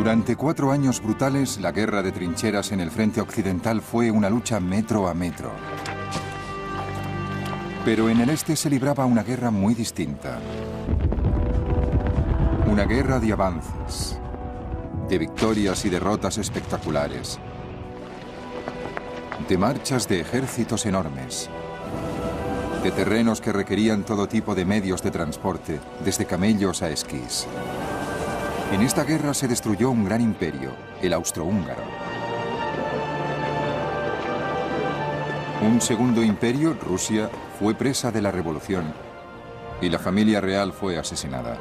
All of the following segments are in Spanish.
Durante 4 años brutales, la guerra de trincheras en el frente occidental fue una lucha metro a metro. Pero en el este se libraba una guerra muy distinta. Una guerra de avances, de victorias y derrotas espectaculares, de marchas de ejércitos enormes, de terrenos que requerían todo tipo de medios de transporte, desde camellos a esquís. En esta guerra se destruyó un gran imperio, el austrohúngaro. Un segundo imperio, Rusia, fue presa de la revolución y la familia real fue asesinada.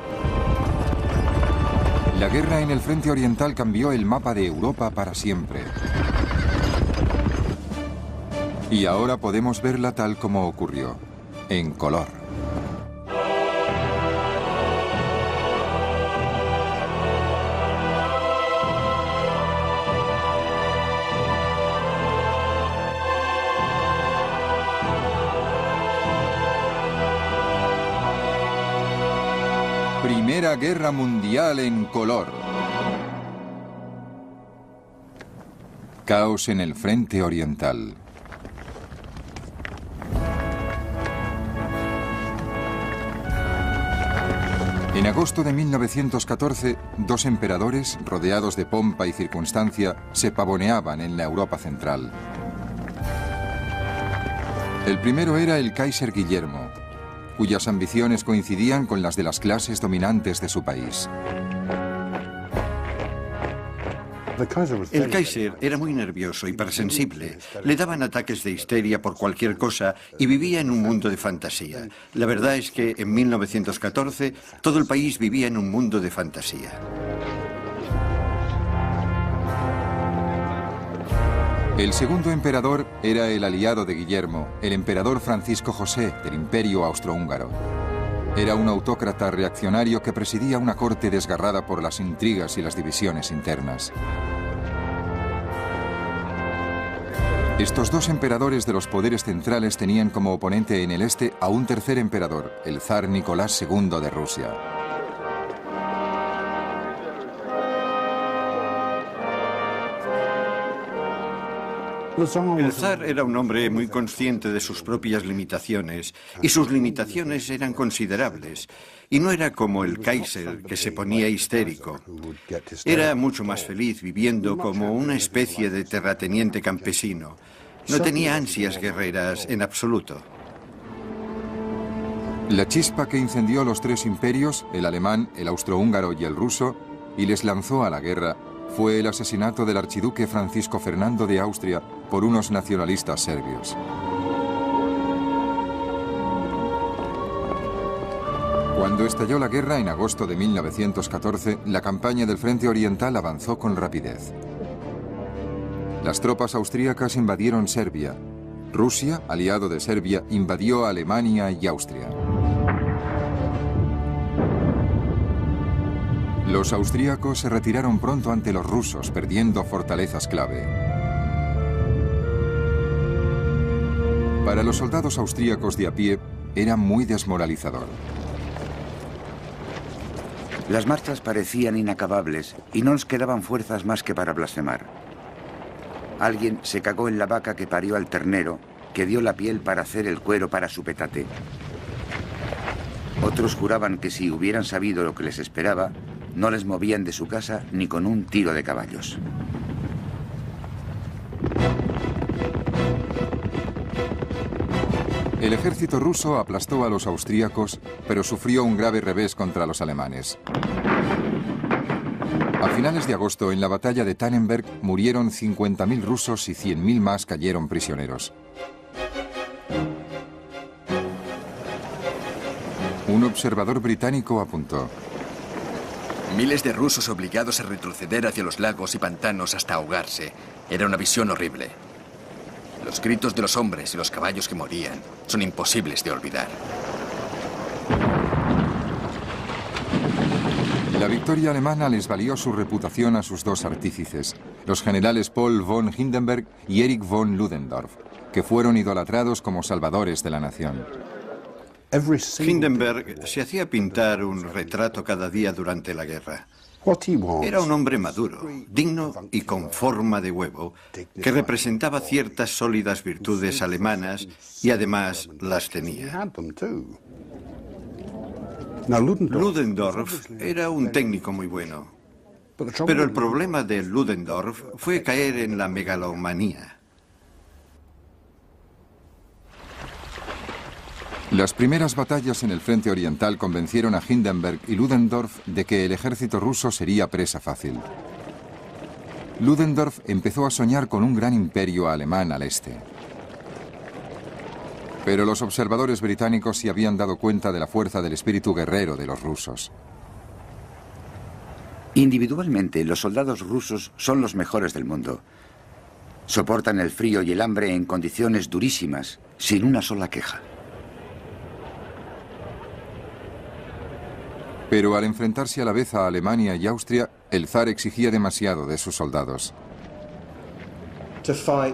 La guerra en el frente oriental cambió el mapa de Europa para siempre. Y ahora podemos verla tal como ocurrió, en color. Primera Guerra Mundial en color. Caos en el frente oriental. En agosto de 1914, 2 emperadores, rodeados de pompa y circunstancia, se pavoneaban en la Europa central. El primero era el Kaiser Guillermo, cuyas ambiciones coincidían con las de las clases dominantes de su país. El Kaiser era muy nervioso, hipersensible. Le daban ataques de histeria por cualquier cosa y vivía en un mundo de fantasía. La verdad es que en 1914 todo el país vivía en un mundo de fantasía. El segundo emperador era el aliado de Guillermo, el emperador Francisco José del Imperio Austrohúngaro. Era un autócrata reaccionario que presidía una corte desgarrada por las intrigas y las divisiones internas. Estos 2 emperadores de los poderes centrales tenían como oponente en el este a un tercer emperador, el zar Nicolás II de Rusia. El zar era un hombre muy consciente de sus propias limitaciones, y sus limitaciones eran considerables. Y no era como el Kaiser, que se ponía histérico. Era mucho más feliz viviendo como una especie de terrateniente campesino. No tenía ansias guerreras en absoluto. La chispa que incendió los 3 imperios, el alemán, el austrohúngaro y el ruso, y les lanzó a la guerra, fue el asesinato del archiduque Francisco Fernando de Austria por unos nacionalistas serbios. Cuando estalló la guerra en agosto de 1914, la campaña del frente oriental avanzó con rapidez. Las tropas austríacas invadieron Serbia. Rusia, aliado de Serbia, invadió Alemania y Austria. Los austríacos se retiraron pronto ante los rusos, perdiendo fortalezas clave. Para los soldados austríacos de a pie, era muy desmoralizador. Las marchas parecían inacabables y no nos quedaban fuerzas más que para blasfemar. Alguien se cagó en la vaca que parió al ternero, que dio la piel para hacer el cuero para su petate. Otros juraban que si hubieran sabido lo que les esperaba, no les movían de su casa ni con un tiro de caballos. El ejército ruso aplastó a los austríacos, pero sufrió un grave revés contra los alemanes. A finales de agosto, en la batalla de Tannenberg, murieron 50.000 rusos y 100.000 más cayeron prisioneros. Un observador británico apuntó: miles de rusos obligados a retroceder hacia los lagos y pantanos hasta ahogarse. Era una visión horrible. Los gritos de los hombres y los caballos que morían son imposibles de olvidar. La victoria alemana les valió su reputación a sus 2 artífices, los generales Paul von Hindenburg y Erich von Ludendorff, que fueron idolatrados como salvadores de la nación. Hindenburg se hacía pintar un retrato cada día durante la guerra. Era un hombre maduro, digno y con forma de huevo, que representaba ciertas sólidas virtudes alemanas y además las tenía. Ludendorff era un técnico muy bueno, pero el problema de Ludendorff fue caer en la megalomanía. Las primeras batallas en el frente oriental convencieron a Hindenburg y Ludendorff de que el ejército ruso sería presa fácil. Ludendorff empezó a soñar con un gran imperio alemán al este. Pero los observadores británicos se habían dado cuenta de la fuerza del espíritu guerrero de los rusos. Individualmente, los soldados rusos son los mejores del mundo. Soportan el frío y el hambre en condiciones durísimas, sin una sola queja. Pero al enfrentarse a la vez a Alemania y Austria, el zar exigía demasiado de sus soldados.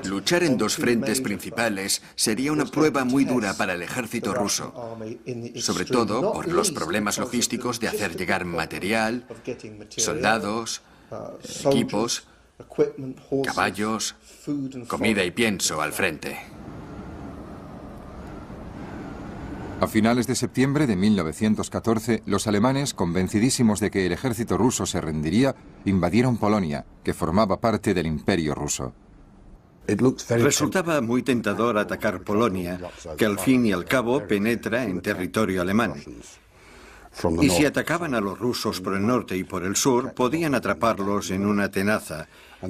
Luchar en dos frentes principales sería una prueba muy dura para el ejército ruso, sobre todo por los problemas logísticos de hacer llegar material, soldados, equipos, caballos, comida y pienso al frente. A finales de septiembre de 1914, los alemanes, convencidísimos de que el ejército ruso se rendiría, invadieron Polonia, que formaba parte del Imperio ruso. Resultaba muy tentador atacar Polonia, que al fin y al cabo penetra en territorio alemán. Y si atacaban a los rusos por el norte y por el sur, podían atraparlos en una tenaza.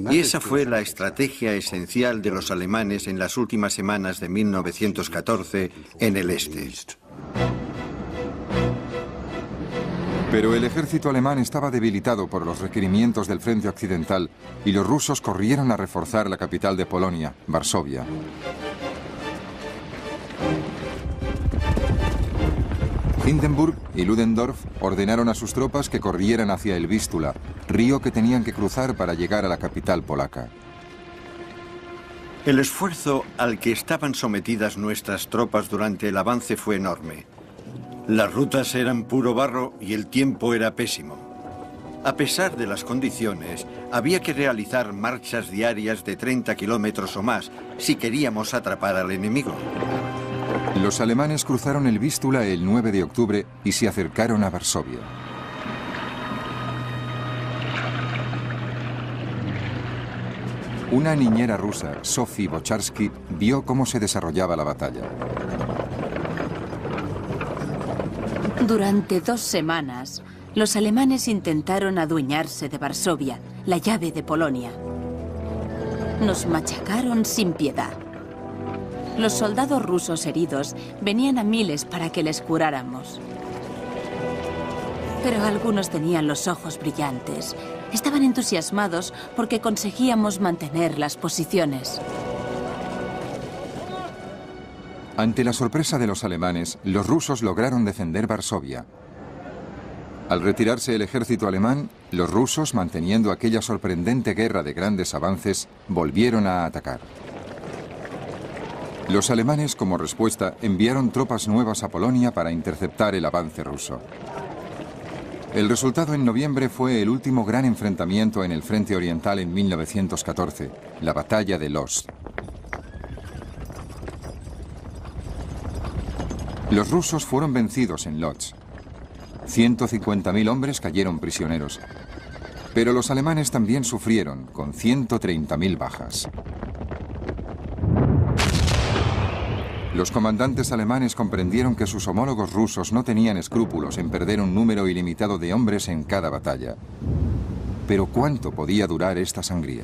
Y esa fue la estrategia esencial de los alemanes en las últimas semanas de 1914 en el este. Pero el ejército alemán estaba debilitado por los requerimientos del frente occidental y los rusos corrieron a reforzar la capital de Polonia, Varsovia. Hindenburg y Ludendorff ordenaron a sus tropas que corrieran hacia el Vístula, río que tenían que cruzar para llegar a la capital polaca. El esfuerzo al que estaban sometidas nuestras tropas durante el avance fue enorme. Las rutas eran puro barro y el tiempo era pésimo. A pesar de las condiciones, había que realizar marchas diarias de 30 kilómetros o más si queríamos atrapar al enemigo. Los alemanes cruzaron el Vístula el 9 de octubre y se acercaron a Varsovia. Una niñera rusa, Sophie Bocharsky, vio cómo se desarrollaba la batalla. Durante 2 semanas, los alemanes intentaron adueñarse de Varsovia, la llave de Polonia. Nos machacaron sin piedad. Los soldados rusos heridos venían a miles para que les curáramos. Pero algunos tenían los ojos brillantes. Estaban entusiasmados porque conseguíamos mantener las posiciones. Ante la sorpresa de los alemanes, los rusos lograron defender Varsovia. Al retirarse el ejército alemán, los rusos, manteniendo aquella sorprendente guerra de grandes avances, volvieron a atacar. Los alemanes, como respuesta, enviaron tropas nuevas a Polonia para interceptar el avance ruso. El resultado en noviembre fue el último gran enfrentamiento en el frente oriental en 1914, la batalla de Lodz. Los rusos fueron vencidos en Lodz. 150.000 hombres cayeron prisioneros. Pero los alemanes también sufrieron, con 130.000 bajas. Los comandantes alemanes comprendieron que sus homólogos rusos no tenían escrúpulos en perder un número ilimitado de hombres en cada batalla. Pero ¿cuánto podía durar esta sangría?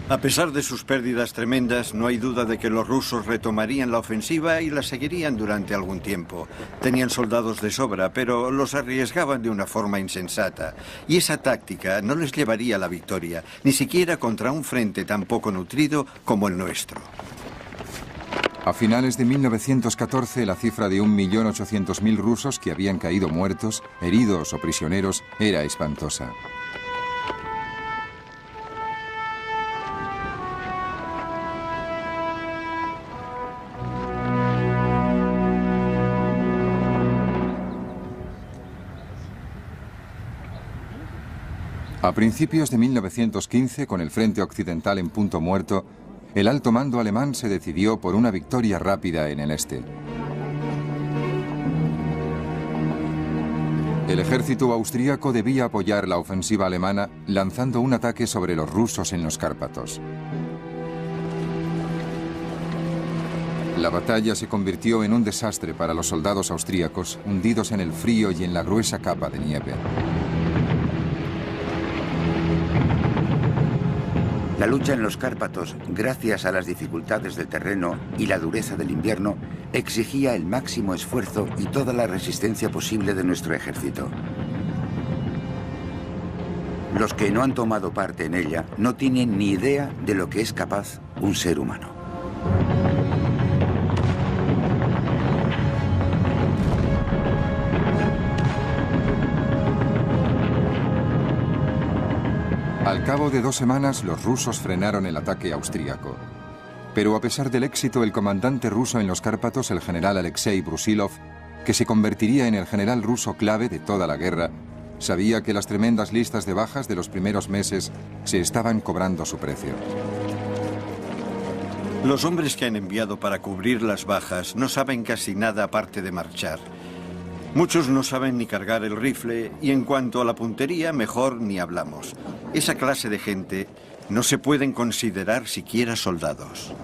A pesar de sus pérdidas tremendas, no hay duda de que los rusos retomarían la ofensiva y la seguirían durante algún tiempo. Tenían soldados de sobra, pero los arriesgaban de una forma insensata. Y esa táctica no les llevaría a la victoria, ni siquiera contra un frente tan poco nutrido como el nuestro. A finales de 1914, la cifra de 1.800.000 rusos que habían caído muertos, heridos o prisioneros era espantosa. A principios de 1915, con el frente occidental en punto muerto, el alto mando alemán se decidió por una victoria rápida en el este. El ejército austríaco debía apoyar la ofensiva alemana lanzando un ataque sobre los rusos en los Cárpatos. La batalla se convirtió en un desastre para los soldados austríacos, hundidos en el frío y en la gruesa capa de nieve. La lucha en los Cárpatos, gracias a las dificultades del terreno y la dureza del invierno, exigía el máximo esfuerzo y toda la resistencia posible de nuestro ejército. Los que no han tomado parte en ella no tienen ni idea de lo que es capaz un ser humano. Al cabo de 2 semanas, los rusos frenaron el ataque austríaco. Pero a pesar del éxito, el comandante ruso en los Cárpatos, el general Alexei Brusilov, que se convertiría en el general ruso clave de toda la guerra, sabía que las tremendas listas de bajas de los primeros meses se estaban cobrando su precio. Los hombres que han enviado para cubrir las bajas no saben casi nada aparte de marchar. Muchos no saben ni cargar el rifle y en cuanto a la puntería, mejor ni hablamos. Esa clase de gente no se pueden considerar siquiera soldados.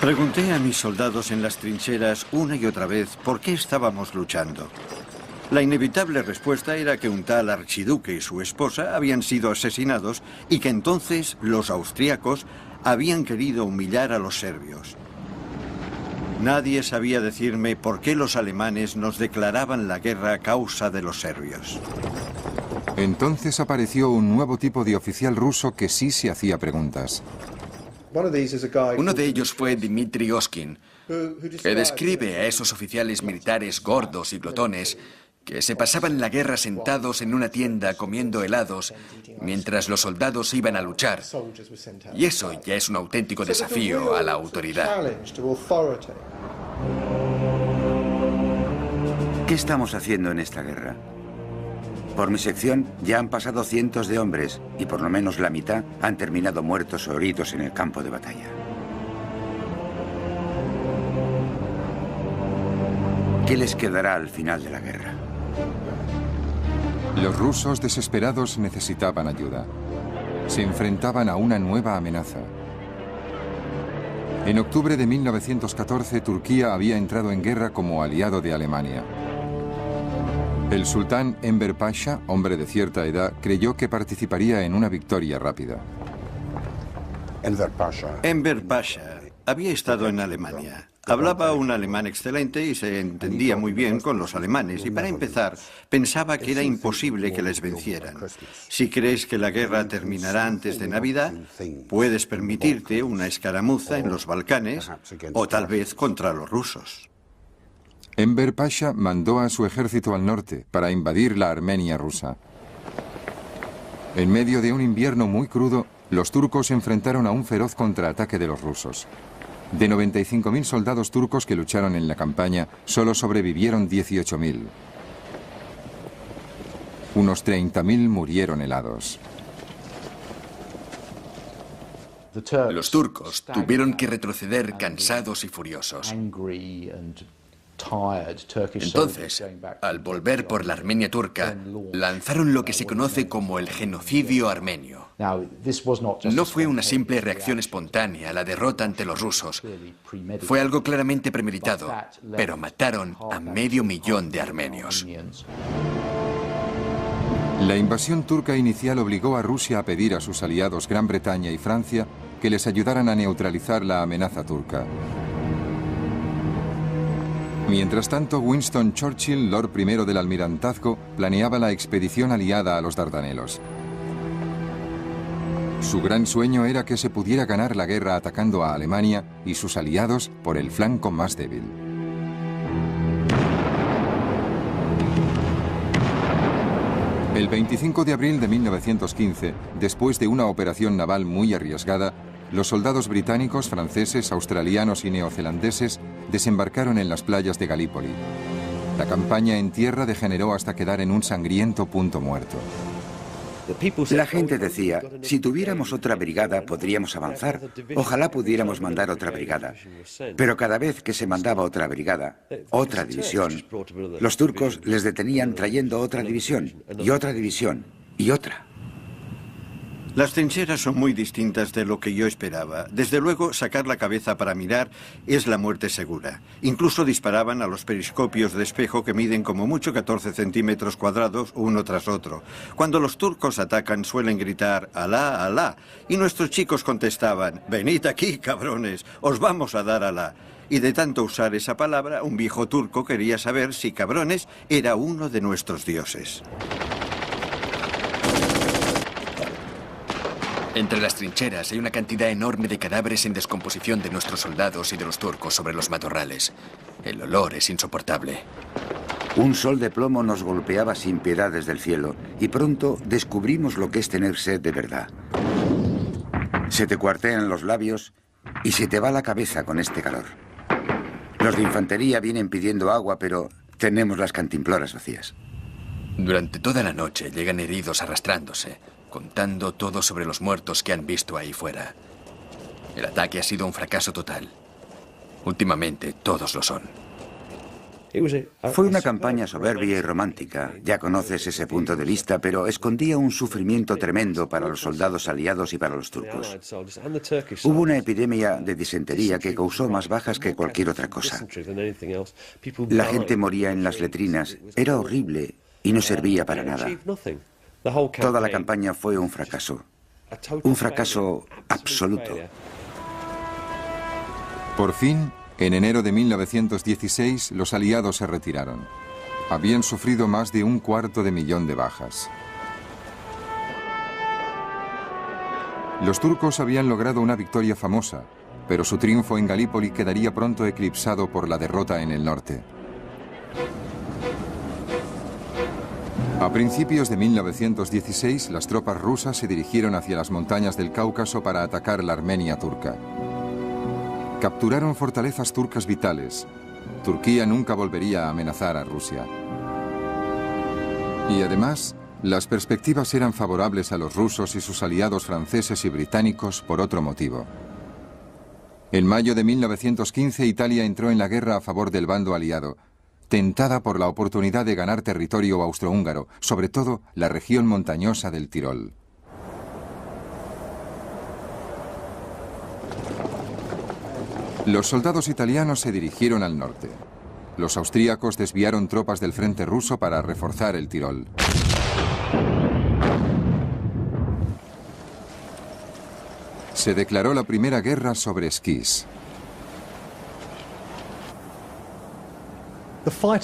Pregunté a mis soldados en las trincheras una y otra vez por qué estábamos luchando. La inevitable respuesta era que un tal archiduque y su esposa habían sido asesinados y que entonces los austríacos habían querido humillar a los serbios. Nadie sabía decirme por qué los alemanes nos declaraban la guerra a causa de los serbios. Entonces apareció un nuevo tipo de oficial ruso que sí se hacía preguntas. Uno de ellos fue Dmitry Oskin, que describe a esos oficiales militares gordos y glotones que se pasaban la guerra sentados en una tienda comiendo helados mientras los soldados iban a luchar. Y eso ya es un auténtico desafío a la autoridad. ¿Qué estamos haciendo en esta guerra? Por mi sección ya han pasado cientos de hombres y por lo menos la mitad han terminado muertos o heridos en el campo de batalla. ¿Qué les quedará al final de la guerra? Los rusos desesperados necesitaban ayuda. Se enfrentaban a una nueva amenaza. En octubre de 1914, Turquía había entrado en guerra como aliado de Alemania. El sultán Enver Pasha, hombre de cierta edad, creyó que participaría en una victoria rápida. Enver Pasha había estado en Alemania. Hablaba un alemán excelente y se entendía muy bien con los alemanes. Y para empezar, pensaba que era imposible que les vencieran. Si crees que la guerra terminará antes de Navidad, puedes permitirte una escaramuza en los Balcanes o tal vez contra los rusos. Enver Pasha mandó a su ejército al norte para invadir la Armenia rusa. En medio de un invierno muy crudo, los turcos se enfrentaron a un feroz contraataque de los rusos. De 95.000 soldados turcos que lucharon en la campaña, solo sobrevivieron 18.000. Unos 30.000 murieron helados. Los turcos tuvieron que retroceder cansados y furiosos. Entonces, al volver por la Armenia turca, lanzaron lo que se conoce como el genocidio armenio. No fue una simple reacción espontánea a la derrota ante los rusos. Fue algo claramente premeditado, pero mataron a 500.000 de armenios. La invasión turca inicial obligó a Rusia a pedir a sus aliados Gran Bretaña y Francia que les ayudaran a neutralizar la amenaza turca. Mientras tanto, Winston Churchill, Lord I del Almirantazgo, planeaba la expedición aliada a los Dardanelos. Su gran sueño era que se pudiera ganar la guerra atacando a Alemania y sus aliados por el flanco más débil. El 25 de abril de 1915, después de una operación naval muy arriesgada, los soldados británicos, franceses, australianos y neozelandeses desembarcaron en las playas de Galípoli. La campaña en tierra degeneró hasta quedar en un sangriento punto muerto. La gente decía, si tuviéramos otra brigada podríamos avanzar. Ojalá pudiéramos mandar otra brigada. Pero cada vez que se mandaba otra brigada, otra división, los turcos les detenían trayendo otra división, y otra división, y otra. Las trincheras son muy distintas de lo que yo esperaba. Desde luego, sacar la cabeza para mirar es la muerte segura. Incluso disparaban a los periscopios de espejo que miden como mucho 14 centímetros cuadrados uno tras otro. Cuando los turcos atacan suelen gritar «Alá, Alá», y nuestros chicos contestaban «Venid aquí, cabrones, os vamos a dar Alá». Y de tanto usar esa palabra, un viejo turco quería saber si cabrones era uno de nuestros dioses. Entre las trincheras hay una cantidad enorme de cadáveres en descomposición de nuestros soldados y de los turcos sobre los matorrales. El olor es insoportable. Un sol de plomo nos golpeaba sin piedad desde el cielo y pronto descubrimos lo que es tener sed de verdad. Se te cuartean los labios y se te va la cabeza con este calor. Los de infantería vienen pidiendo agua, pero tenemos las cantimploras vacías. Durante toda la noche llegan heridos arrastrándose, contando todo sobre los muertos que han visto ahí fuera. El ataque ha sido un fracaso total. Últimamente, todos lo son. Fue una campaña soberbia y romántica. Ya conoces ese punto de vista, pero escondía un sufrimiento tremendo para los soldados aliados y para los turcos. Hubo una epidemia de disentería que causó más bajas que cualquier otra cosa. La gente moría en las letrinas. Era horrible y no servía para nada. Toda la campaña fue un fracaso absoluto. Por fin, en enero de 1916, los aliados se retiraron. Habían sufrido más de 250.000 de bajas. Los turcos habían logrado una victoria famosa, pero su triunfo en Galípoli quedaría pronto eclipsado por la derrota en el norte. A principios de 1916, las tropas rusas se dirigieron hacia las montañas del Cáucaso para atacar la Armenia turca. Capturaron fortalezas turcas vitales. Turquía nunca volvería a amenazar a Rusia. Y además, las perspectivas eran favorables a los rusos y sus aliados franceses y británicos por otro motivo. En mayo de 1915, Italia entró en la guerra a favor del bando aliado, tentada por la oportunidad de ganar territorio austrohúngaro, sobre todo la región montañosa del Tirol. Los soldados italianos se dirigieron al norte. Los austríacos desviaron tropas del frente ruso para reforzar el Tirol. Se declaró la primera guerra sobre esquís.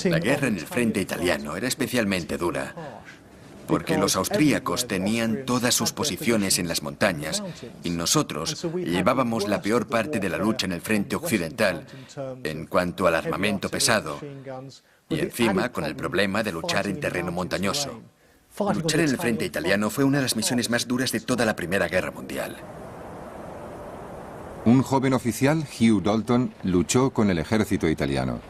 La guerra en el frente italiano era especialmente dura, porque los austríacos tenían todas sus posiciones en las montañas y nosotros llevábamos la peor parte de la lucha en el frente occidental en cuanto al armamento pesado y encima con el problema de luchar en terreno montañoso. Luchar en el frente italiano fue una de las misiones más duras de toda la Primera Guerra Mundial. Un joven oficial, Hugh Dalton, luchó con el ejército italiano.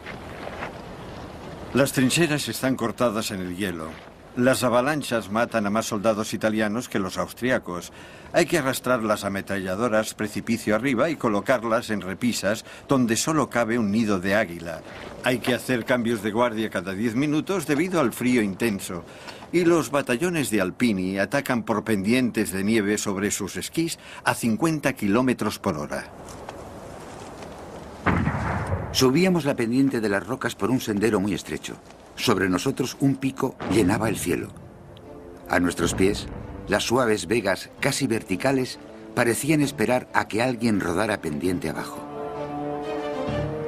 Las trincheras están cortadas en el hielo. Las avalanchas matan a más soldados italianos que los austriacos. Hay que arrastrar las ametralladoras precipicio arriba y colocarlas en repisas donde solo cabe un nido de águila. Hay que hacer cambios de guardia cada 10 minutos debido al frío intenso. Y los batallones de Alpini atacan por pendientes de nieve sobre sus esquís a 50 kilómetros por hora. Subíamos la pendiente de las rocas por un sendero muy estrecho. Sobre nosotros un pico llenaba el cielo. A nuestros pies, las suaves vegas casi verticales parecían esperar a que alguien rodara pendiente abajo.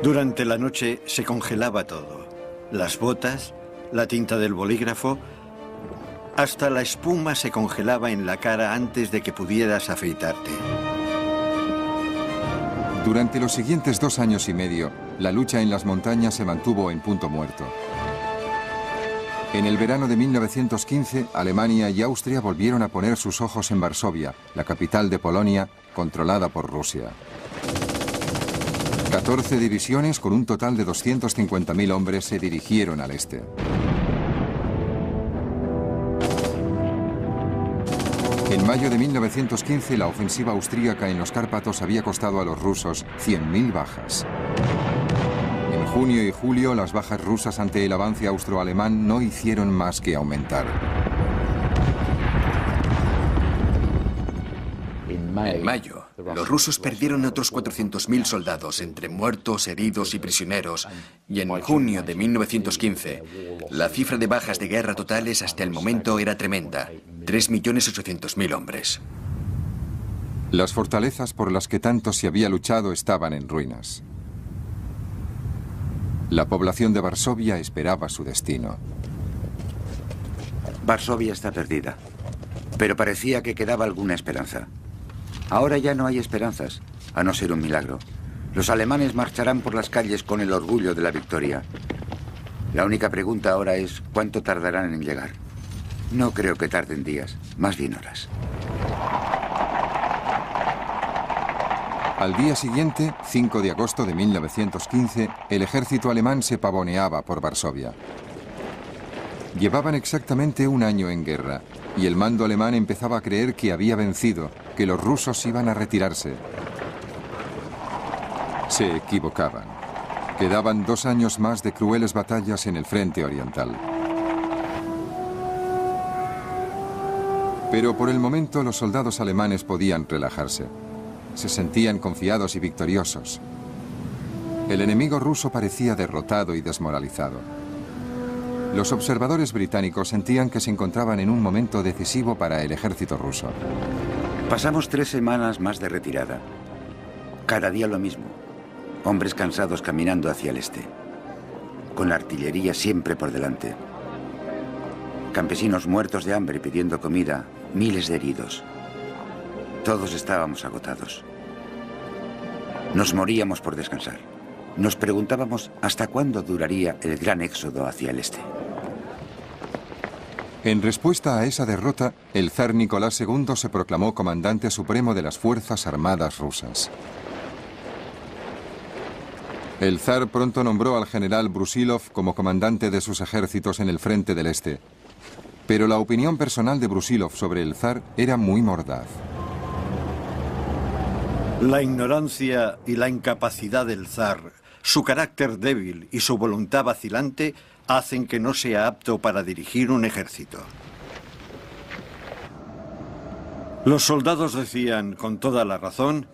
Durante la noche se congelaba todo. Las botas, la tinta del bolígrafo, hasta la espuma se congelaba en la cara antes de que pudieras afeitarte. Durante los siguientes 2 años y medio, la lucha en las montañas se mantuvo en punto muerto. En el verano de 1915, Alemania y Austria volvieron a poner sus ojos en Varsovia, la capital de Polonia, controlada por Rusia. 14 divisiones con un total de 250.000 hombres se dirigieron al este. En mayo de 1915, la ofensiva austríaca en los Cárpatos había costado a los rusos 100.000 bajas. En junio y julio, las bajas rusas ante el avance austroalemán no hicieron más que aumentar. En mayo, los rusos perdieron otros 400.000 soldados entre muertos, heridos y prisioneros, y en junio de 1915, la cifra de bajas de guerra totales hasta el momento era tremenda, 3.800.000 hombres. Las fortalezas por las que tanto se había luchado estaban en ruinas. La población de Varsovia esperaba su destino. Varsovia está perdida, pero parecía que quedaba alguna esperanza. Ahora ya no hay esperanzas, a no ser un milagro. Los alemanes marcharán por las calles con el orgullo de la victoria. La única pregunta ahora es ¿cuánto tardarán en llegar? No creo que tarden días, más bien horas. Al día siguiente, 5 de agosto de 1915, el ejército alemán se pavoneaba por Varsovia. Llevaban exactamente un año en guerra, y el mando alemán empezaba a creer que había vencido, que los rusos iban a retirarse. Se equivocaban. Quedaban 2 años más de crueles batallas en el frente oriental. Pero por el momento los soldados alemanes podían relajarse. Se sentían confiados y victoriosos. El enemigo ruso parecía derrotado y desmoralizado. Los observadores británicos sentían que se encontraban en un momento decisivo para el ejército ruso. Pasamos 3 semanas más de retirada. Cada día lo mismo. Hombres cansados caminando hacia el este. Con la artillería siempre por delante. Campesinos muertos de hambre pidiendo comida, miles de heridos. Todos estábamos agotados. Nos moríamos por descansar. Nos preguntábamos hasta cuándo duraría el gran éxodo hacia el este. En respuesta a esa derrota, el zar Nicolás II se proclamó comandante supremo de las Fuerzas Armadas rusas. El zar pronto nombró al general Brusilov como comandante de sus ejércitos en el frente del este. Pero la opinión personal de Brusilov sobre el zar era muy mordaz. La ignorancia y la incapacidad del zar, su carácter débil y su voluntad vacilante hacen que no sea apto para dirigir un ejército. Los soldados decían, con toda la razón,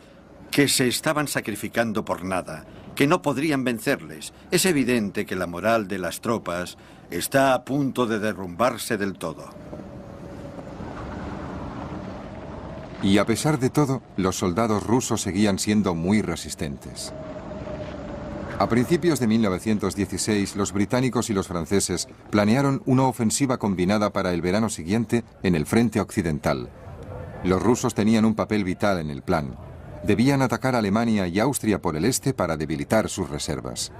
que se estaban sacrificando por nada, que no podrían vencerles. Es evidente que la moral de las tropas está a punto de derrumbarse del todo. Y a pesar de todo, los soldados rusos seguían siendo muy resistentes. A principios de 1916, los británicos y los franceses planearon una ofensiva combinada para el verano siguiente en el frente occidental. Los rusos tenían un papel vital en el plan. Debían atacar a Alemania y Austria por el este para debilitar sus reservas.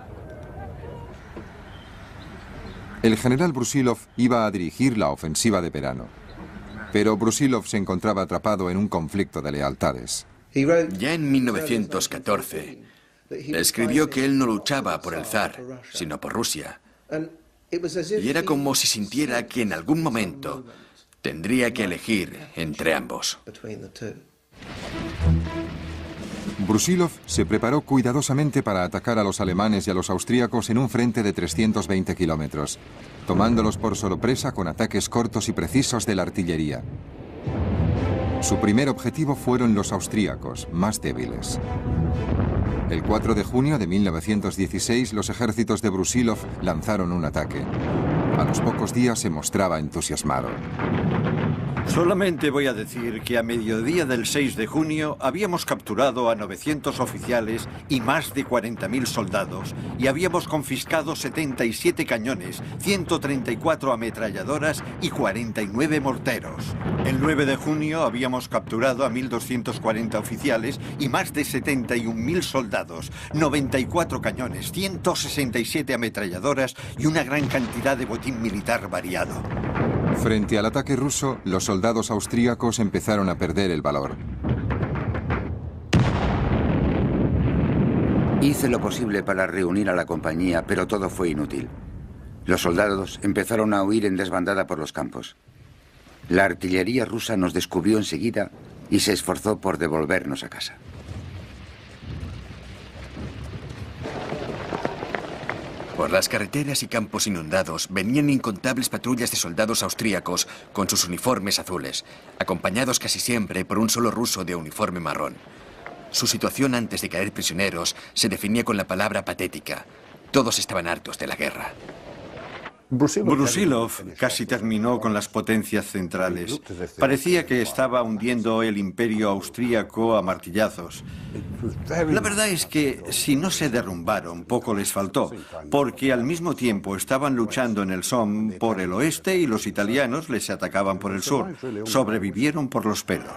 El general Brusilov iba a dirigir la ofensiva de verano. Pero Brusilov se encontraba atrapado en un conflicto de lealtades. Ya en 1914, escribió que él no luchaba por el zar, sino por Rusia. Y era como si sintiera que en algún momento tendría que elegir entre ambos. Brusilov se preparó cuidadosamente para atacar a los alemanes y a los austríacos en un frente de 320 kilómetros, tomándolos por sorpresa con ataques cortos y precisos de la artillería. Su primer objetivo fueron los austríacos, más débiles. El 4 de junio de 1916, los ejércitos de Brusilov lanzaron un ataque. A los pocos días se mostraba entusiasmado. Solamente voy a decir que a mediodía del 6 de junio habíamos capturado a 900 oficiales y más de 40.000 soldados y habíamos confiscado 77 cañones, 134 ametralladoras y 49 morteros. El 9 de junio habíamos capturado a 1.240 oficiales y más de 71.000 soldados, 94 cañones, 167 ametralladoras y una gran cantidad de botín militar variado. Frente al ataque ruso, los soldados austríacos empezaron a perder el valor. Hice lo posible para reunir a la compañía, pero todo fue inútil. Los soldados empezaron a huir en desbandada por los campos. La artillería rusa nos descubrió enseguida y se esforzó por devolvernos a casa. Por las carreteras y campos inundados venían incontables patrullas de soldados austríacos con sus uniformes azules, acompañados casi siempre por un solo ruso de uniforme marrón. Su situación antes de caer prisioneros se definía con la palabra patética. Todos estaban hartos de la guerra. Brusilov casi terminó con las potencias centrales. Parecía que estaba hundiendo el imperio austríaco a martillazos. La verdad es que si no se derrumbaron, poco les faltó, porque al mismo tiempo estaban luchando en el Somme por el oeste y los italianos les atacaban por el sur. Sobrevivieron por los pelos.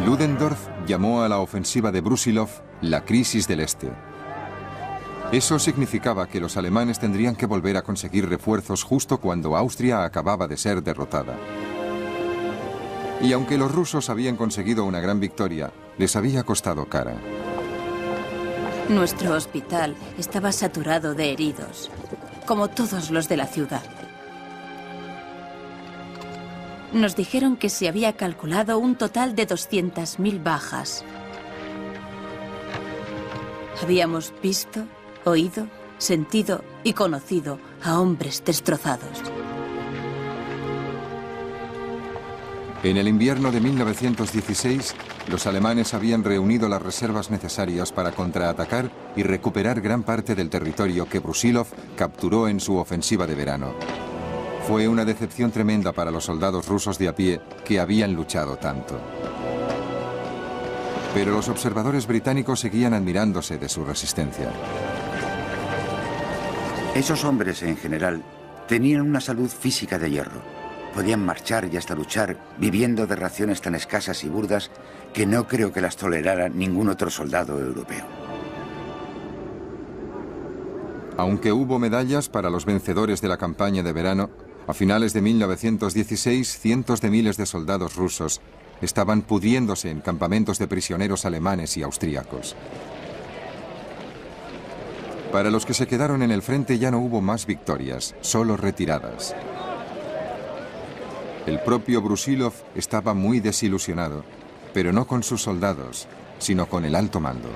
Ludendorff llamó a la ofensiva de Brusilov la crisis del Este. Eso significaba que los alemanes tendrían que volver a conseguir refuerzos justo cuando Austria acababa de ser derrotada. Y aunque los rusos habían conseguido una gran victoria, les había costado cara. Nuestro hospital estaba saturado de heridos, como todos los de la ciudad. Nos dijeron que se había calculado un total de 200.000 bajas. Habíamos visto, oído, sentido y conocido a hombres destrozados. En el invierno de 1916, los alemanes habían reunido las reservas necesarias para contraatacar y recuperar gran parte del territorio que Brusilov capturó en su ofensiva de verano. Fue una decepción tremenda para los soldados rusos de a pie que habían luchado tanto. Pero los observadores británicos seguían admirándose de su resistencia. Esos hombres, en general, tenían una salud física de hierro. Podían marchar y hasta luchar, viviendo de raciones tan escasas y burdas que no creo que las tolerara ningún otro soldado europeo. Aunque hubo medallas para los vencedores de la campaña de verano, a finales de 1916, cientos de miles de soldados rusos estaban pudriéndose en campamentos de prisioneros alemanes y austríacos. Para los que se quedaron en el frente ya no hubo más victorias, solo retiradas. El propio Brusilov estaba muy desilusionado, pero no con sus soldados, sino con el alto mando.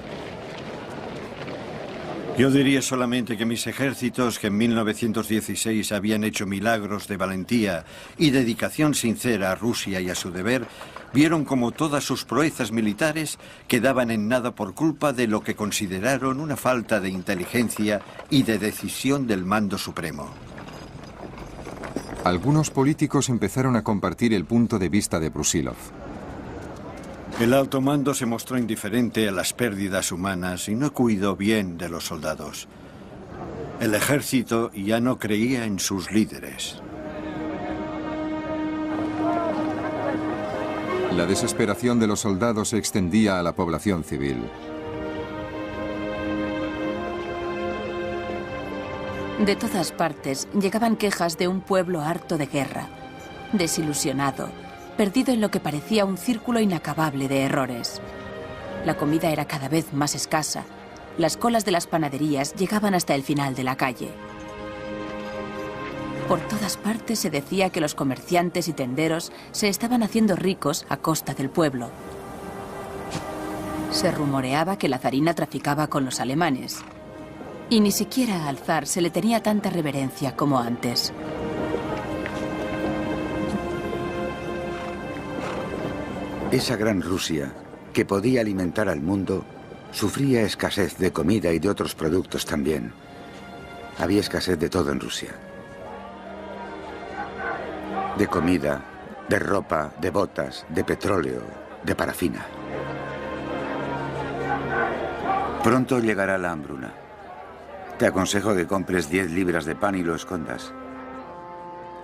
Yo diría solamente que mis ejércitos, que en 1916 habían hecho milagros de valentía y dedicación sincera a Rusia y a su deber, vieron como todas sus proezas militares quedaban en nada por culpa de lo que consideraron una falta de inteligencia y de decisión del mando supremo. Algunos políticos empezaron a compartir el punto de vista de Brusilov. El alto mando se mostró indiferente a las pérdidas humanas y no cuidó bien de los soldados. El ejército ya no creía en sus líderes. La desesperación de los soldados se extendía a la población civil. De todas partes llegaban quejas de un pueblo harto de guerra, desilusionado, perdido en lo que parecía un círculo inacabable de errores. La comida era cada vez más escasa. Las colas de las panaderías llegaban hasta el final de la calle. Por todas partes se decía que los comerciantes y tenderos se estaban haciendo ricos a costa del pueblo. Se rumoreaba que la zarina traficaba con los alemanes. Y ni siquiera al zar se le tenía tanta reverencia como antes. Esa gran Rusia, que podía alimentar al mundo, sufría escasez de comida y de otros productos también. Había escasez de todo en Rusia. De comida, de ropa, de botas, de petróleo, de parafina. Pronto llegará la hambruna. Te aconsejo que compres 10 libras de pan y lo escondas.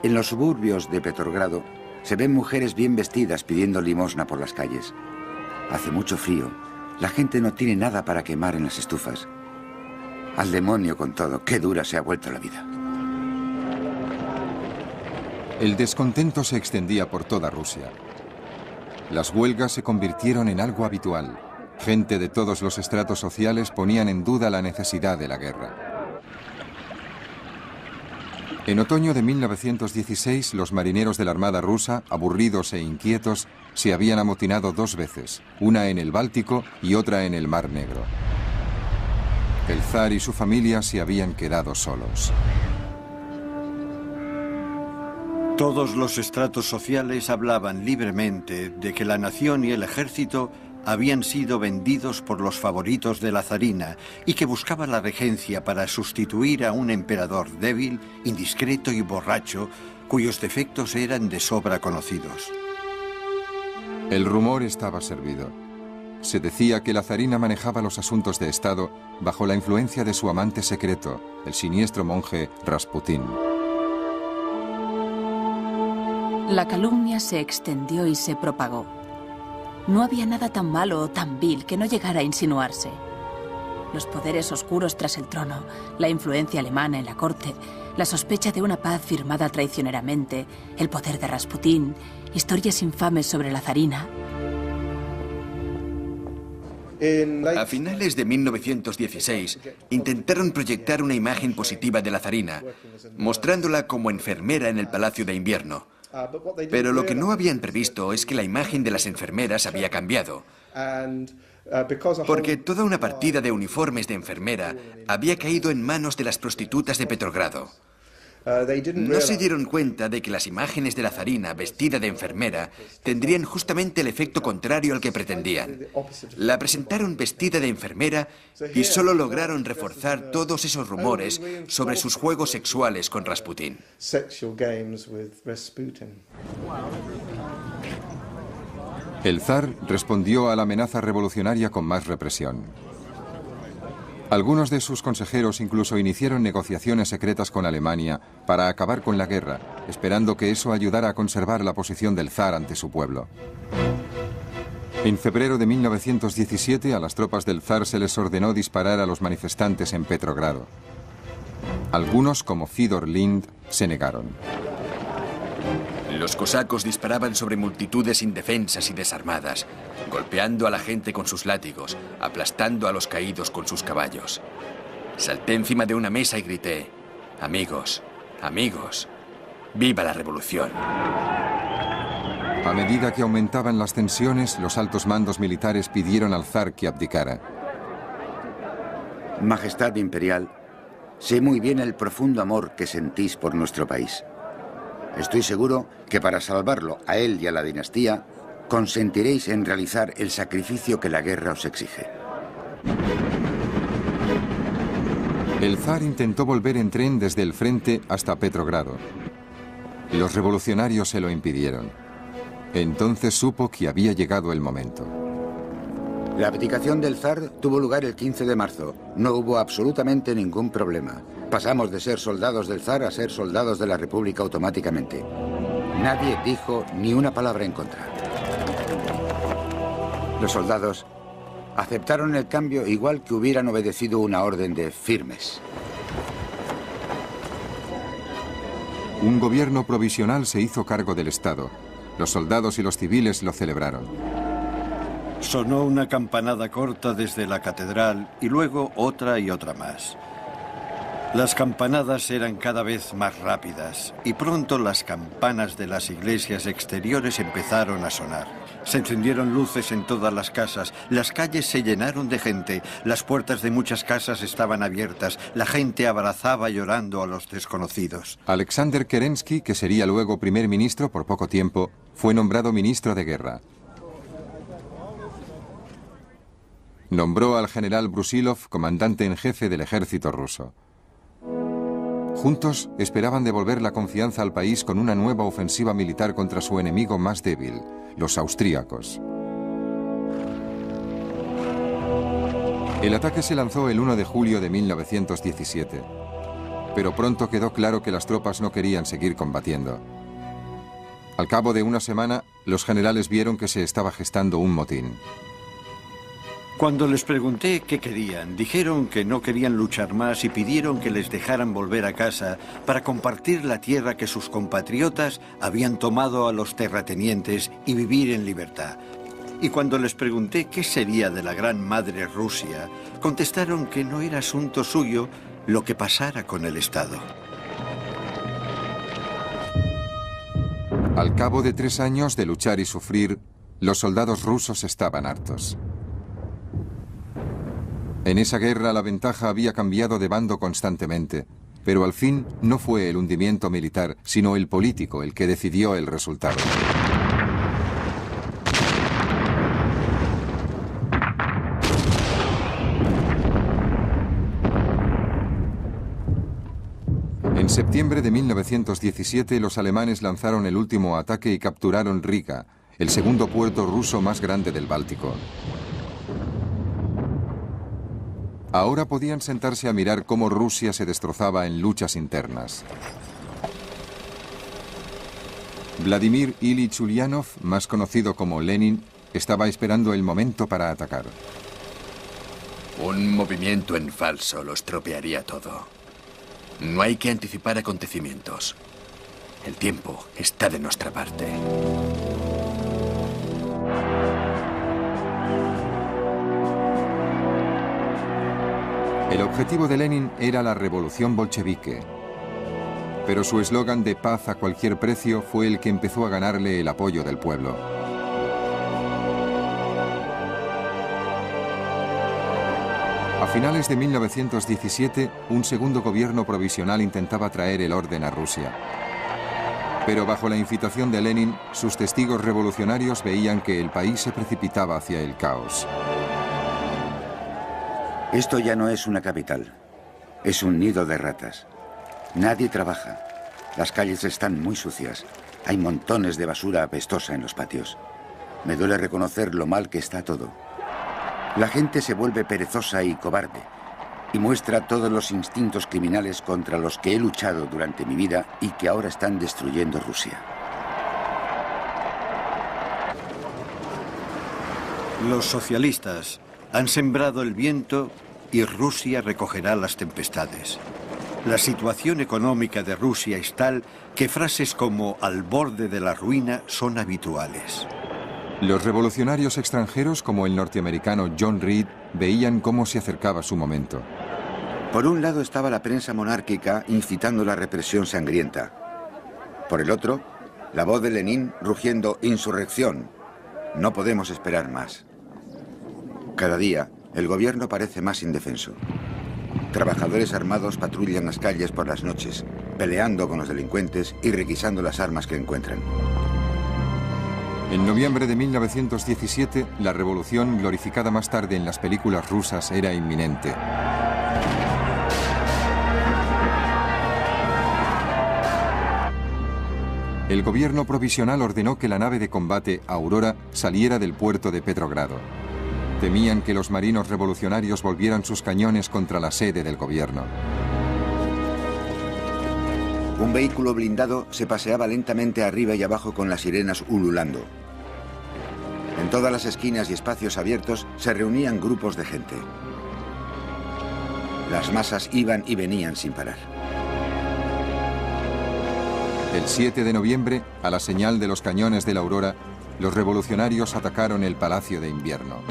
En los suburbios de Petrogrado se ven mujeres bien vestidas pidiendo limosna por las calles. Hace mucho frío. La gente no tiene nada para quemar en las estufas. Al demonio con todo. Qué dura se ha vuelto la vida. El descontento se extendía por toda Rusia. Las huelgas se convirtieron en algo habitual. Gente de todos los estratos sociales ponían en duda la necesidad de la guerra. En otoño de 1916, los marineros de la Armada rusa, aburridos e inquietos, se habían amotinado 2 veces, una en el Báltico y otra en el Mar Negro. El zar y su familia se habían quedado solos. Todos los estratos sociales hablaban libremente de que la nación y el ejército habían sido vendidos por los favoritos de la zarina y que buscaba la regencia para sustituir a un emperador débil, indiscreto y borracho, cuyos defectos eran de sobra conocidos. El rumor estaba servido. Se decía que la zarina manejaba los asuntos de Estado bajo la influencia de su amante secreto, el siniestro monje Rasputín. La calumnia se extendió y se propagó. No había nada tan malo o tan vil que no llegara a insinuarse. Los poderes oscuros tras el trono, la influencia alemana en la corte, la sospecha de una paz firmada traicioneramente, el poder de Rasputín, historias infames sobre la zarina. A finales de 1916, intentaron proyectar una imagen positiva de la zarina, mostrándola como enfermera en el Palacio de Invierno. Pero lo que no habían previsto es que la imagen de las enfermeras había cambiado, porque toda una partida de uniformes de enfermera había caído en manos de las prostitutas de Petrogrado. No se dieron cuenta de que las imágenes de la zarina vestida de enfermera tendrían justamente el efecto contrario al que pretendían. La presentaron vestida de enfermera y solo lograron reforzar todos esos rumores sobre sus juegos sexuales con Rasputín. El zar respondió a la amenaza revolucionaria con más represión. Algunos de sus consejeros incluso iniciaron negociaciones secretas con Alemania para acabar con la guerra, esperando que eso ayudara a conservar la posición del zar ante su pueblo. En febrero de 1917, a las tropas del zar se les ordenó disparar a los manifestantes en Petrogrado. Algunos, como Fidor Lind, se negaron. Los cosacos disparaban sobre multitudes indefensas y desarmadas, golpeando a la gente con sus látigos, aplastando a los caídos con sus caballos. Salté encima de una mesa y grité: «Amigos, amigos, ¡viva la revolución!». A medida que aumentaban las tensiones, los altos mandos militares pidieron al zar que abdicara. Majestad imperial, sé muy bien el profundo amor que sentís por nuestro país. Estoy seguro que para salvarlo a él y a la dinastía, consentiréis en realizar el sacrificio que la guerra os exige. El zar intentó volver en tren desde el frente hasta Petrogrado. Los revolucionarios se lo impidieron. Entonces supo que había llegado el momento. La abdicación del zar tuvo lugar el 15 de marzo. No hubo absolutamente ningún problema. Pasamos de ser soldados del zar a ser soldados de la República automáticamente. Nadie dijo ni una palabra en contra. Los soldados aceptaron el cambio igual que hubieran obedecido una orden de firmes. Un gobierno provisional se hizo cargo del Estado. Los soldados y los civiles lo celebraron. Sonó una campanada corta desde la catedral y luego otra y otra más. Las campanadas eran cada vez más rápidas y pronto las campanas de las iglesias exteriores empezaron a sonar. Se encendieron luces en todas las casas, las calles se llenaron de gente, las puertas de muchas casas estaban abiertas, la gente abrazaba llorando a los desconocidos. Alexander Kerensky, que sería luego primer ministro por poco tiempo, fue nombrado ministro de guerra. Nombró al general Brusilov comandante en jefe del ejército ruso. Juntos esperaban devolver la confianza al país con una nueva ofensiva militar contra su enemigo más débil, los austríacos. El ataque se lanzó el 1 de julio de 1917, pero pronto quedó claro que las tropas no querían seguir combatiendo. Al cabo de una semana, los generales vieron que se estaba gestando un motín. Cuando les pregunté qué querían, dijeron que no querían luchar más y pidieron que les dejaran volver a casa para compartir la tierra que sus compatriotas habían tomado a los terratenientes y vivir en libertad. Y cuando les pregunté qué sería de la gran madre Rusia, contestaron que no era asunto suyo lo que pasara con el Estado. Al cabo de 3 años de luchar y sufrir, los soldados rusos estaban hartos. En esa guerra la ventaja había cambiado de bando constantemente, pero al fin no fue el hundimiento militar, sino el político el que decidió el resultado. En septiembre de 1917 los alemanes lanzaron el último ataque y capturaron Riga, el segundo puerto ruso más grande del Báltico. Ahora podían sentarse a mirar cómo Rusia se destrozaba en luchas internas. Vladimir Ilich Ulyanov, más conocido como Lenin, estaba esperando el momento para atacar. Un movimiento en falso lo estropearía todo. No hay que anticipar acontecimientos. El tiempo está de nuestra parte. El objetivo de Lenin era la revolución bolchevique, pero su eslogan de paz a cualquier precio fue el que empezó a ganarle el apoyo del pueblo. A finales de 1917, un segundo gobierno provisional intentaba traer el orden a Rusia. Pero bajo la incitación de Lenin, sus testigos revolucionarios veían que el país se precipitaba hacia el caos. Esto ya no es una capital, es un nido de ratas. Nadie trabaja. Las calles están muy sucias. Hay montones de basura apestosa en los patios. Me duele reconocer lo mal que está todo. La gente se vuelve perezosa y cobarde y muestra todos los instintos criminales contra los que he luchado durante mi vida y que ahora están destruyendo Rusia. Los socialistas han sembrado el viento y Rusia recogerá las tempestades. La situación económica de Rusia es tal que frases como "al borde de la ruina" son habituales. Los revolucionarios extranjeros, como el norteamericano John Reed, veían cómo se acercaba su momento. Por un lado estaba la prensa monárquica incitando la represión sangrienta. Por el otro, la voz de Lenin rugiendo "insurrección". No podemos esperar más. Cada día, el gobierno parece más indefenso. Trabajadores armados patrullan las calles por las noches, peleando con los delincuentes y requisando las armas que encuentran. En noviembre de 1917, la revolución, glorificada más tarde en las películas rusas, era inminente. El gobierno provisional ordenó que la nave de combate Aurora saliera del puerto de Petrogrado. Temían que los marinos revolucionarios volvieran sus cañones contra la sede del gobierno. Un vehículo blindado se paseaba lentamente arriba y abajo con las sirenas ululando. En todas las esquinas y espacios abiertos se reunían grupos de gente. Las masas iban y venían sin parar. El 7 de noviembre, a la señal de los cañones de la Aurora, los revolucionarios atacaron el Palacio de Invierno.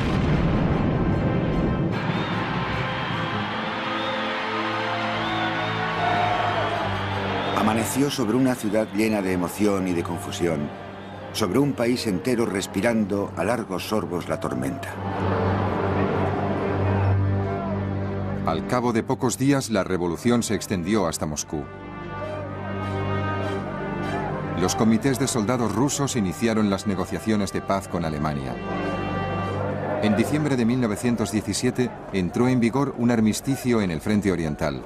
Amaneció sobre una ciudad llena de emoción y de confusión, sobre un país entero respirando a largos sorbos la tormenta. Al cabo de pocos días, la revolución se extendió hasta Moscú. Los comités de soldados rusos iniciaron las negociaciones de paz con Alemania. En diciembre de 1917 entró en vigor un armisticio en el frente oriental.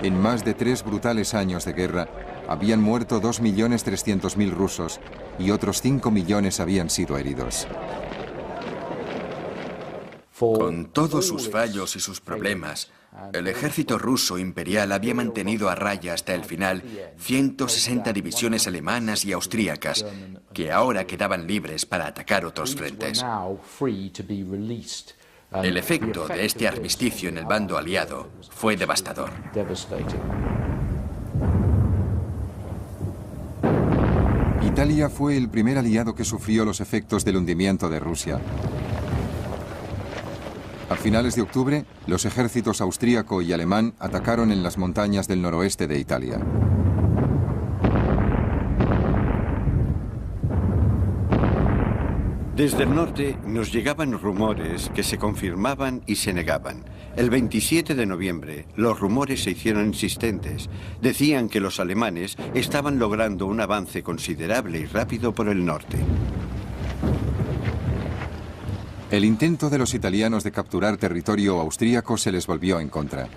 En más de 3 brutales años de guerra, habían muerto 2.300.000 rusos y otros 5 millones habían sido heridos. Con todos sus fallos y sus problemas, el ejército ruso imperial había mantenido a raya hasta el final 160 divisiones alemanas y austríacas, que ahora quedaban libres para atacar otros frentes. El efecto de este armisticio en el bando aliado fue Italia fue el primer aliado que sufrió los efectos del hundimiento de Rusia. A finales de octubre, los ejércitos austríaco y alemán atacaron en las montañas del noroeste de Italia. Desde el norte nos llegaban rumores que se confirmaban y se negaban. El 27 de noviembre, los rumores se hicieron insistentes. Decían que los alemanes estaban logrando un avance considerable y rápido por el norte. El intento de los italianos de capturar territorio austríaco se les volvió en contra.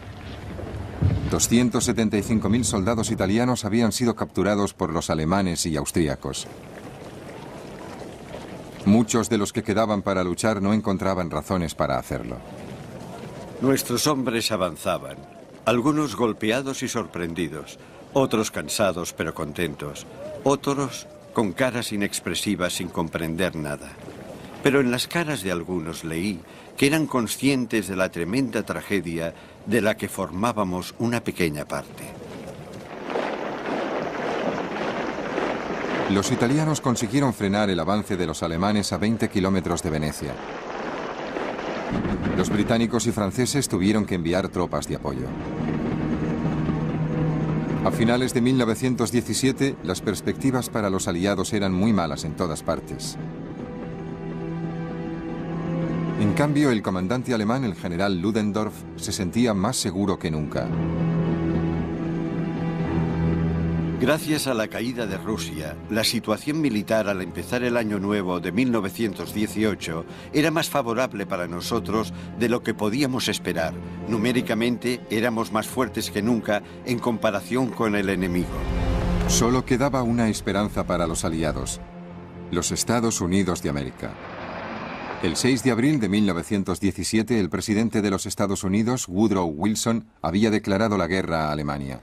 275.000 soldados italianos habían sido capturados por los alemanes y austríacos. Muchos de los que quedaban para luchar no encontraban razones para hacerlo. Nuestros hombres avanzaban, algunos golpeados y sorprendidos, otros cansados pero contentos, otros con caras inexpresivas sin comprender nada. Pero en las caras de algunos leí que eran conscientes de la tremenda tragedia de la que formábamos una pequeña parte. Los italianos consiguieron frenar el avance de los alemanes a 20 kilómetros de Venecia. Los británicos y franceses tuvieron que enviar tropas de apoyo. A finales de 1917, las perspectivas para los aliados eran muy malas en todas partes. En cambio, el comandante alemán, el general Ludendorff, se sentía más seguro que nunca. Gracias a la caída de Rusia, la situación militar al empezar el año nuevo de 1918 era más favorable para nosotros de lo que podíamos esperar. Numéricamente éramos más fuertes que nunca en comparación con el enemigo. Solo quedaba una esperanza para los aliados: los Estados Unidos de América. El 6 de abril de 1917, el presidente de los Estados Unidos, Woodrow Wilson, había declarado la guerra a Alemania.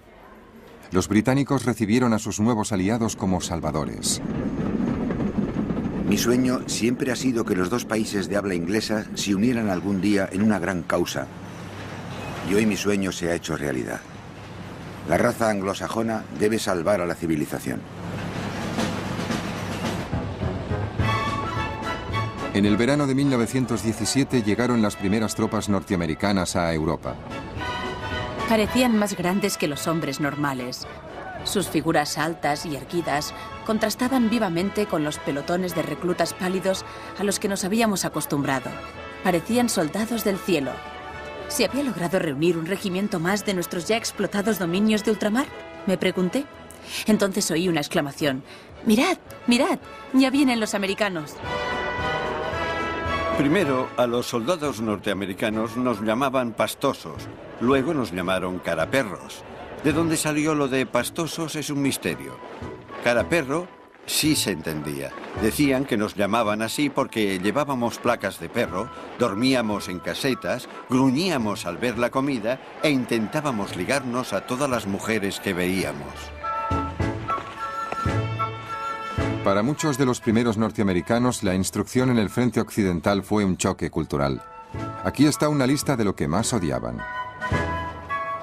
Los británicos recibieron a sus nuevos aliados como salvadores. Mi sueño siempre ha sido que los dos países de habla inglesa se unieran algún día en una gran causa. Y hoy mi sueño se ha hecho realidad. La raza anglosajona debe salvar a la civilización. En el verano de 1917 llegaron las primeras tropas norteamericanas a Europa. Parecían más grandes que los hombres normales. Sus figuras altas y erguidas contrastaban vivamente con los pelotones de reclutas pálidos a los que nos habíamos acostumbrado. Parecían soldados del cielo. ¿Se había logrado reunir un regimiento más de nuestros ya explotados dominios de ultramar?, me pregunté. Entonces oí una exclamación: ¡Mirad, mirad! ¡Ya vienen los americanos! Primero, a los soldados norteamericanos nos llamaban pastosos, luego nos llamaron caraperros. De dónde salió lo de pastosos es un misterio. Caraperro sí se entendía. Decían que nos llamaban así porque llevábamos placas de perro, dormíamos en casetas, gruñíamos al ver la comida e intentábamos ligarnos a todas las mujeres que veíamos. Para muchos de los primeros norteamericanos, la instrucción en el frente occidental fue un choque cultural. Aquí está una lista de lo que más odiaban.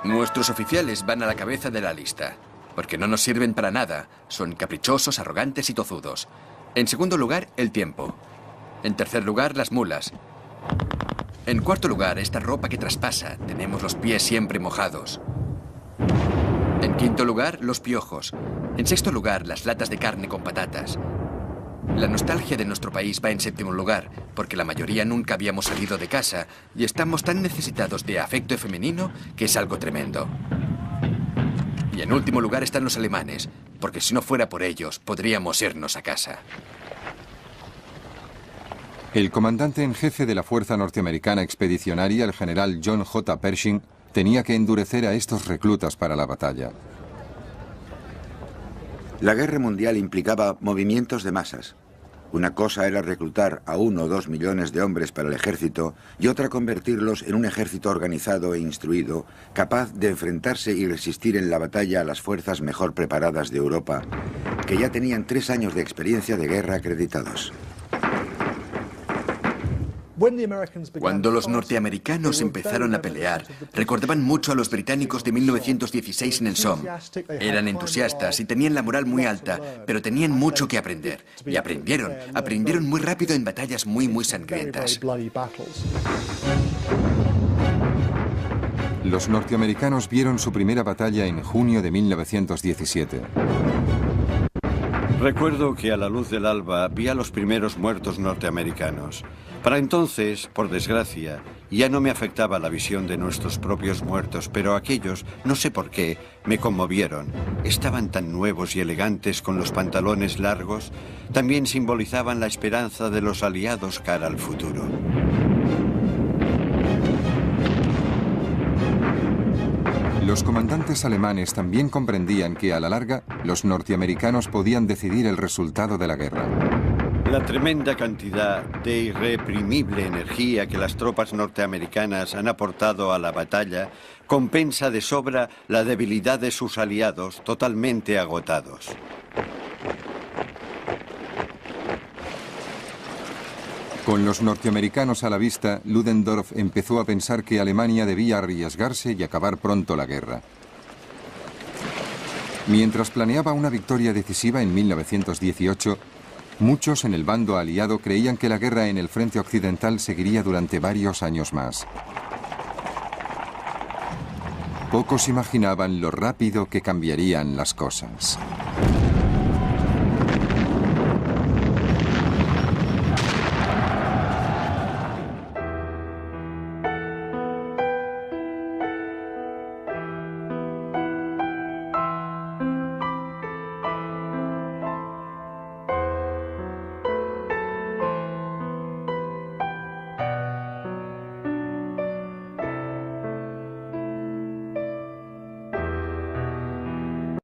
Nuestros oficiales van a la cabeza de la lista, porque no nos sirven para nada. Son caprichosos, arrogantes y tozudos. En segundo lugar, el tiempo. En tercer lugar, las mulas. En cuarto lugar, esta ropa que traspasa. Tenemos los pies siempre mojados. En quinto lugar, los piojos. En sexto lugar, las latas de carne con patatas. La nostalgia de nuestro país va en séptimo lugar, porque la mayoría nunca habíamos salido de casa y estamos tan necesitados de afecto femenino que es algo tremendo. Y en último lugar están los alemanes, porque si no fuera por ellos, podríamos irnos a casa. El comandante en jefe de la Fuerza Norteamericana Expedicionaria, el general John J. Pershing, tenía que endurecer a estos reclutas para la batalla. La guerra mundial implicaba movimientos de masas. Una cosa era reclutar a 1 o 2 millones de hombres para el ejército y otra convertirlos en un ejército organizado e instruido, capaz de enfrentarse y resistir en la batalla a las fuerzas mejor preparadas de Europa, que ya tenían 3 años de experiencia de guerra acreditados. Cuando los norteamericanos empezaron a pelear, recordaban mucho a los británicos de 1916 en el Somme. Eran entusiastas y tenían la moral muy alta, pero tenían mucho que aprender. Y aprendieron muy rápido en batallas muy sangrientas. Los norteamericanos vieron su primera batalla en junio de 1917. Recuerdo que a la luz del alba vi a los primeros muertos norteamericanos. Para entonces, por desgracia, ya no me afectaba la visión de nuestros propios muertos, pero aquellos, no sé por qué, me conmovieron. Estaban tan nuevos y elegantes con los pantalones largos, también simbolizaban la esperanza de los aliados cara al futuro. Los comandantes alemanes también comprendían que a la larga los norteamericanos podían decidir el resultado de la guerra. La tremenda cantidad de irreprimible energía que las tropas norteamericanas han aportado a la batalla compensa de sobra la debilidad de sus aliados totalmente agotados. Con los norteamericanos a la vista, Ludendorff empezó a pensar que Alemania debía arriesgarse y acabar pronto la guerra. Mientras planeaba una victoria decisiva en 1918, muchos en el bando aliado creían que la guerra en el frente occidental seguiría durante varios años más. Pocos imaginaban lo rápido que cambiarían las cosas.